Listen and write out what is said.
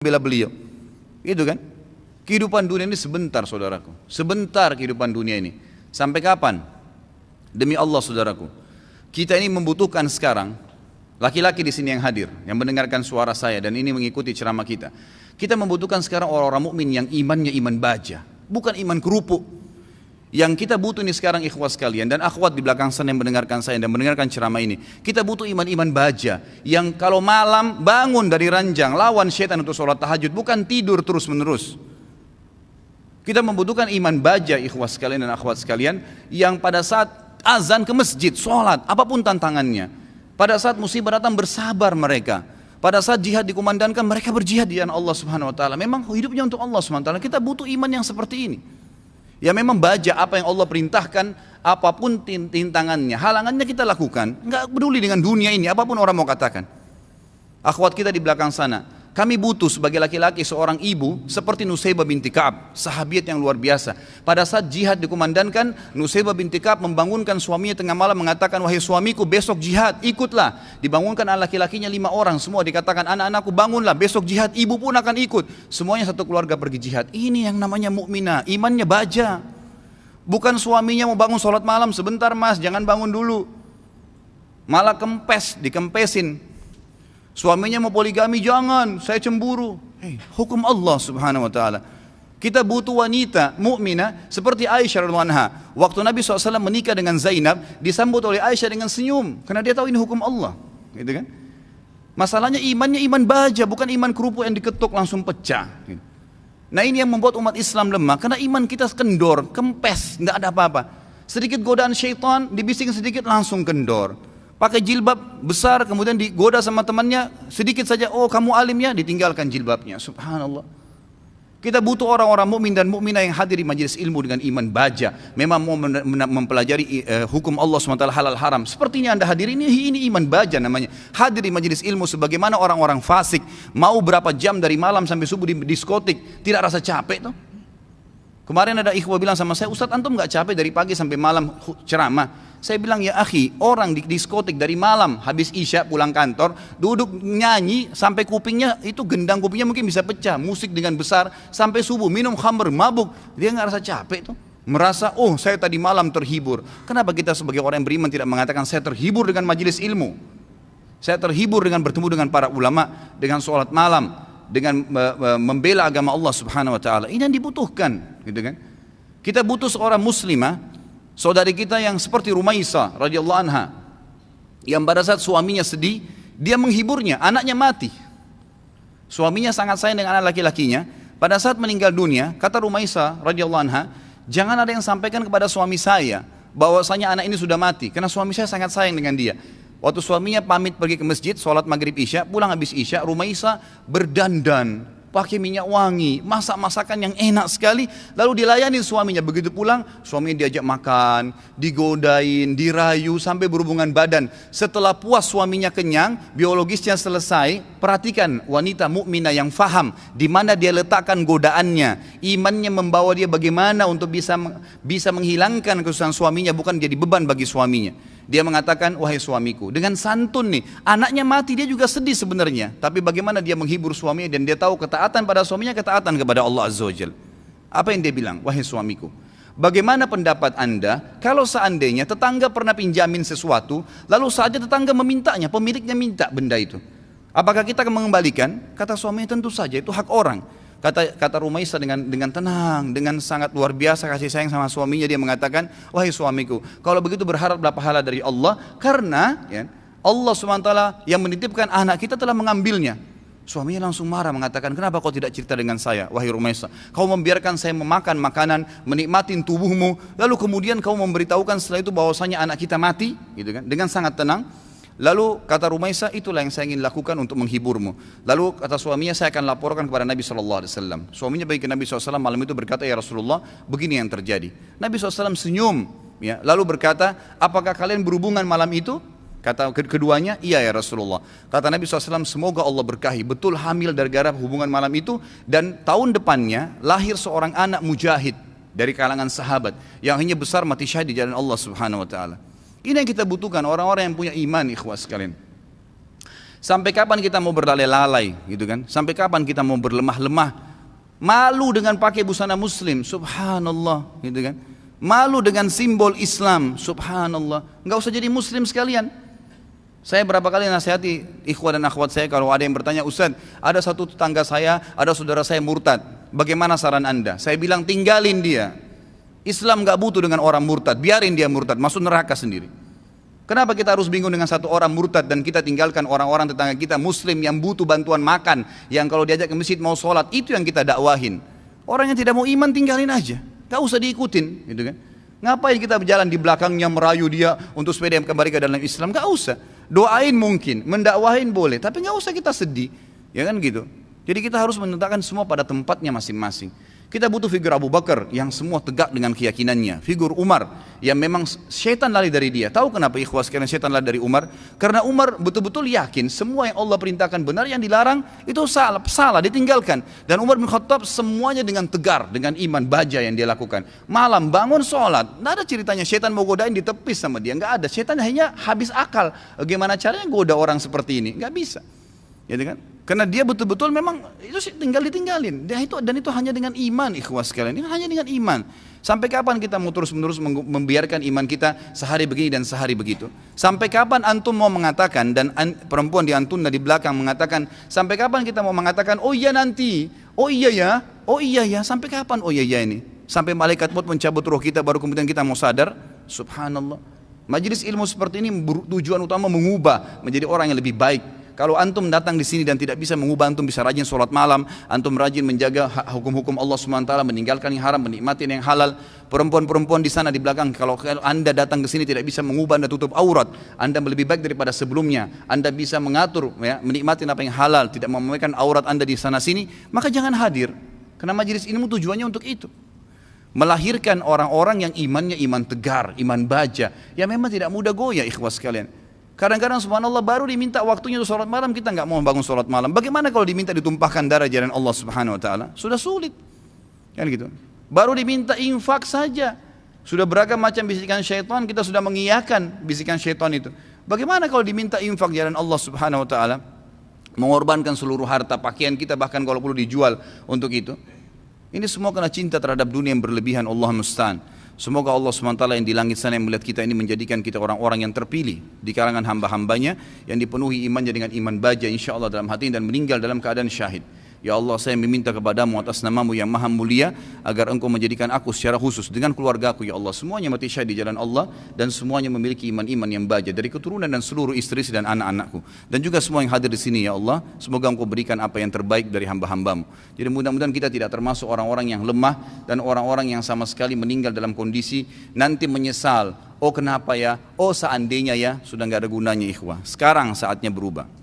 bela beliau. Itu kan? Kehidupan dunia ini sebentar saudaraku. Sebentar kehidupan dunia ini. Sampai kapan? Demi Allah saudaraku. Kita ini membutuhkan sekarang, laki-laki di sini yang hadir, yang mendengarkan suara saya dan ini mengikuti ceramah kita. Kita membutuhkan sekarang orang-orang mukmin yang imannya iman baja, bukan iman kerupuk. Yang kita butuh ini sekarang ikhwas sekalian dan akhwat di belakang sana yang mendengarkan saya dan mendengarkan ceramah ini. Kita butuh iman-iman baja yang kalau malam bangun dari ranjang lawan syaitan untuk sholat tahajud, bukan tidur terus menerus. Kita membutuhkan iman baja ikhwas sekalian dan akhwat sekalian yang pada saat azan ke masjid, sholat, apapun tantangannya. Pada saat musibah datang bersabar mereka. Pada saat jihad dikumandangkan mereka berjihad di jalan Allah Subhanahu wa taala. Memang hidupnya untuk Allah Subhanahu wa taala. Kita butuh iman yang seperti ini. Ya memang baja apa yang Allah perintahkan, apapun tintangannya, halangannya kita lakukan. Enggak peduli dengan dunia ini, apapun orang mau katakan. Akhwat kita di belakang sana, kami butuh sebagai laki-laki seorang ibu seperti Nusaybah binti Ka'ab, sahabiat yang luar biasa. Pada saat jihad dikumandangkan, Nusaybah binti Ka'ab membangunkan suaminya tengah malam mengatakan, wahai suamiku besok jihad, ikutlah. Dibangunkan anak laki-lakinya 5 orang, semua dikatakan anak-anakku bangunlah, besok jihad, ibu pun akan ikut. Semuanya satu keluarga pergi jihad. Ini yang namanya mukminah, imannya baja. Bukan suaminya mau bangun sholat malam, sebentar mas, jangan bangun dulu. Malah kempes, dikempesin. Suaminya mau poligami, jangan, saya cemburu. Hukum Allah Subhanahu wa taala. Kita butuh wanita mukminah seperti Aisyah radhiyallahu anha. Waktu Nabi SAW menikah dengan Zainab, disambut oleh Aisyah dengan senyum karena dia tahu ini hukum Allah, gitu kan? Masalahnya imannya iman baja, bukan iman kerupuk yang diketuk langsung pecah. Nah ini yang membuat umat Islam lemah, karena iman kita kendor, kempes, tidak ada apa-apa. Sedikit godaan syaitan, dibising sedikit langsung kendor. Pakai jilbab besar, kemudian digoda sama temannya, sedikit saja, oh kamu alim ya, ditinggalkan jilbabnya. Subhanallah. Kita butuh orang-orang mukmin dan mukminah yang hadir di majelis ilmu dengan iman baja. Memang mau mempelajari hukum Allah SWT halal haram. Sepertinya anda hadir ini iman baja namanya. Hadir di majelis ilmu sebagaimana orang-orang fasik. Mau berapa jam dari malam sampai subuh di diskotik, tidak rasa capek tuh. Kemarin ada ikhwah bilang sama saya, Ustadz antum gak capek dari pagi sampai malam ceramah? Saya bilang, ya akhi, orang di diskotik dari malam habis isya pulang kantor, duduk nyanyi sampai kupingnya itu gendang kupingnya mungkin bisa pecah, musik dengan besar sampai subuh, minum khamr, mabuk, dia nggak rasa capek tuh, merasa oh saya tadi malam terhibur. Kenapa kita sebagai orang yang beriman tidak mengatakan saya terhibur dengan majelis ilmu, saya terhibur dengan bertemu dengan para ulama, dengan sholat malam, dengan membela agama Allah Subhanahu Wa Taala? Ini yang dibutuhkan, gitu kan? Kita butuh seorang muslimah, saudari kita yang seperti Rumaisah radhiyallahu anha, yang pada saat suaminya sedih, dia menghiburnya, anaknya mati. Suaminya sangat sayang dengan anak laki-lakinya. Pada saat meninggal dunia, kata Rumaisah radhiyallahu anha, jangan ada yang sampaikan kepada suami saya bahwasanya anak ini sudah mati, karena suami saya sangat sayang dengan dia. Waktu suaminya pamit pergi ke masjid, sholat maghrib isya, pulang habis isya, Rumaisah berdandan, pakai minyak wangi, masak masakan yang enak sekali, lalu dilayani suaminya. Begitu pulang, suaminya diajak makan, digodain, dirayu sampai berhubungan badan. Setelah puas suaminya kenyang, biologisnya selesai, perhatikan wanita mukminah yang faham di mana dia letakkan godaannya, imannya membawa dia bagaimana untuk bisa menghilangkan kesusahan suaminya, bukan jadi beban bagi suaminya. Dia mengatakan, wahai suamiku, dengan santun nih, anaknya mati, dia juga sedih sebenarnya, tapi bagaimana dia menghibur suaminya, dan dia tahu ketaatan pada suaminya, ketaatan kepada Allah Azza wa Jalla. Apa yang dia bilang? Wahai suamiku, bagaimana pendapat anda kalau seandainya tetangga pernah pinjamin sesuatu, lalu saja tetangga memintanya, pemiliknya minta benda itu, apakah kita akan mengembalikan? Kata suaminya, tentu saja, itu hak orang. Kata Rumaisah dengan tenang, dengan sangat luar biasa kasih sayang sama suaminya, dia mengatakan, wahai suamiku, kalau begitu berharaplah pahala dari Allah, karena ya, Allah SWT yang menitipkan anak kita telah mengambilnya. Suaminya langsung marah, mengatakan, kenapa kau tidak cerita dengan saya, wahai Rumaisah? Kau membiarkan saya memakan makanan, menikmatin tubuhmu, lalu kemudian kau memberitahukan setelah itu bahwasanya anak kita mati, gitu kan? Dengan sangat tenang. Lalu kata Rumaisah, itulah yang saya ingin lakukan untuk menghiburmu. Lalu kata suaminya, saya akan laporkan kepada Nabi SAW. Suaminya bagi Nabi SAW malam itu berkata, ya Rasulullah, begini yang terjadi. Nabi SAW senyum, ya, lalu berkata, apakah kalian berhubungan malam itu? Kata keduanya, iya ya Rasulullah. Kata Nabi SAW, semoga Allah berkahi, betul hamil dari gara hubungan malam itu. Dan tahun depannya lahir seorang anak mujahid dari kalangan sahabat yang hanya besar mati syahid di jalan Allah Subhanahu Wa Taala. Ini yang kita butuhkan, orang-orang yang punya iman, ikhwas sekalian. Sampai kapan kita mau berlalai-lalai gitu kan? Sampai kapan kita mau berlemah-lemah? Malu dengan pakai busana muslim, subhanallah gitu kan? Malu dengan simbol Islam, subhanallah. Enggak usah jadi muslim sekalian. Saya berapa kali nasihati ikhwan dan akhwat saya, kalau ada yang bertanya, Ustaz, ada satu tetangga saya, ada saudara saya murtad, bagaimana saran Anda? Saya bilang tinggalin dia. Islam enggak butuh dengan orang murtad, biarin dia murtad, masuk neraka sendiri. Kenapa kita harus bingung dengan satu orang murtad dan kita tinggalkan orang-orang tetangga kita muslim yang butuh bantuan makan, yang kalau diajak ke masjid mau sholat, itu yang kita dakwahin. Orang yang tidak mau iman tinggalin aja, gak usah diikutin gitu kan. Ngapain kita berjalan di belakangnya merayu dia untuk supaya dia kembali ke dalam Islam? Gak usah. Doain mungkin, mendakwahin boleh, tapi gak usah kita sedih, ya kan gitu. Jadi kita harus menletakkan semua pada tempatnya masing-masing. Kita butuh figur Abu Bakar yang semua tegak dengan keyakinannya. Figur Umar yang memang syaitan lari dari dia. Tahu kenapa ikhwas sekalian syaitan lari dari Umar? Karena Umar betul-betul yakin semua yang Allah perintahkan benar, yang dilarang itu salah, ditinggalkan. Dan Umar bin Khattab semuanya dengan tegar, dengan iman baja yang dia lakukan. Malam bangun sholat, tidak ada ceritanya syaitan mau godain ditepis sama dia, nggak ada. Syaitan hanya habis akal. Bagaimana caranya goda orang seperti ini? Nggak bisa. Gitu kan? Karena dia betul-betul memang itu tinggal ditinggalin. Dan itu hanya dengan iman, ikhwas sekalian. Ini hanya dengan iman. Sampai kapan kita mau terus-menerus membiarkan iman kita sehari begini dan sehari begitu? Sampai kapan antum mau mengatakan, dan perempuan di antun di belakang mengatakan, sampai kapan kita mau mengatakan, oh iya nanti, oh iya ya, sampai kapan oh iya ya ini? Sampai malaikat maut mencabut roh kita baru kemudian kita mau sadar? Subhanallah. Majelis ilmu seperti ini tujuan utama mengubah menjadi orang yang lebih baik. Kalau antum datang di sini dan tidak bisa mengubah, antum bisa rajin sholat malam, antum rajin menjaga hukum-hukum Allah SWT, meninggalkan yang haram, menikmati yang halal. Perempuan-perempuan di sana di belakang, kalau anda datang ke sini tidak bisa mengubah, anda tutup aurat, anda lebih baik daripada sebelumnya, anda bisa mengatur, ya, menikmati apa yang halal, tidak memamerkan aurat anda di sana sini, maka jangan hadir. Karena majelis ilmu tujuannya untuk itu. Melahirkan orang-orang yang imannya iman tegar, iman baja, yang memang tidak mudah goyah, ikhwas sekalian. Kadang-kadang subhanallah baru diminta waktunya untuk sholat malam, kita nggak mau bangun sholat malam. Bagaimana kalau diminta ditumpahkan darah jalan Allah subhanahu wa ta'ala? Sudah sulit, kan gitu. Baru diminta infak saja, sudah beragam macam bisikan syaitan, kita sudah mengiyakan bisikan syaitan itu. Bagaimana kalau diminta infak jalan Allah subhanahu wa ta'ala? Mengorbankan seluruh harta, pakaian kita bahkan kalau perlu dijual untuk itu. Ini semua karena cinta terhadap dunia yang berlebihan, Allah musta'an. Semoga Allah SWT yang di langit sana yang melihat kita ini menjadikan kita orang-orang yang terpilih di kalangan hamba-hambanya yang dipenuhi imannya dengan iman baja insya Allah dalam hati dan meninggal dalam keadaan syahid. Ya Allah, saya meminta kepadamu atas namamu yang maha mulia agar engkau menjadikan aku secara khusus dengan keluargaku, ya Allah, semuanya mati syahid di jalan Allah dan semuanya memiliki iman-iman yang baja dari keturunan dan seluruh istri dan anak-anakku dan juga semua yang hadir di sini, ya Allah, semoga engkau berikan apa yang terbaik dari hamba-hambamu. Jadi mudah-mudahan kita tidak termasuk orang-orang yang lemah dan orang-orang yang sama sekali meninggal dalam kondisi nanti menyesal, oh kenapa ya, oh seandainya ya, sudah nggak ada gunanya ikhwah. Sekarang saatnya berubah.